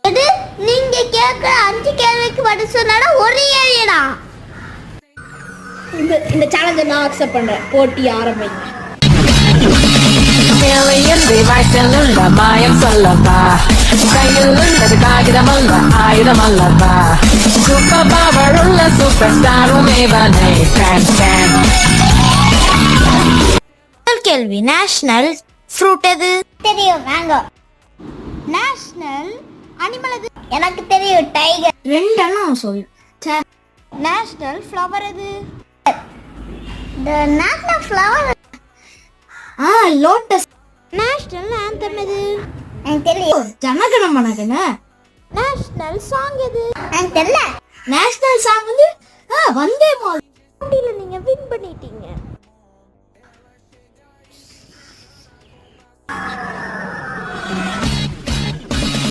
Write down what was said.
இது நீங்க கேக்குற 5 கேள்விக்கு பதில் சொன்னா ஒரு ஏழியடா. இந்த சேலஞ்சை நான் அக்செப்ட் பண்றேன். போட்டி ஆரம்பிங்க. மாயம் சொல்லப்பா கையில் உள்ளது காகிதமல்ல ஆயுதமல்லப்பா சூப்பர் பவர் உள்ள சூப்பர் ஸ்டாரும் இவனே. முதல் கேள்வி, நேஷனல் ஃப்ரூட் எது? தெரியும், மேங்கோ. நேஷனல் அனிமல் எது? எனக்கு தெரியும், டைகர். ரெண்டெல்லாம் சொல்லு. நேஷனல் ஃப்ளவர் எது? The national flower lotus. National anthem எது? எனக்கு தெரியும், ஜனகண மனகன. நேஷனல் சாங் எது? எனக்கு தெரியல. நேஷனல் சாங் வந்து வந்தே மாதரம். நீங்க வின் பண்ணிட்டீங்க.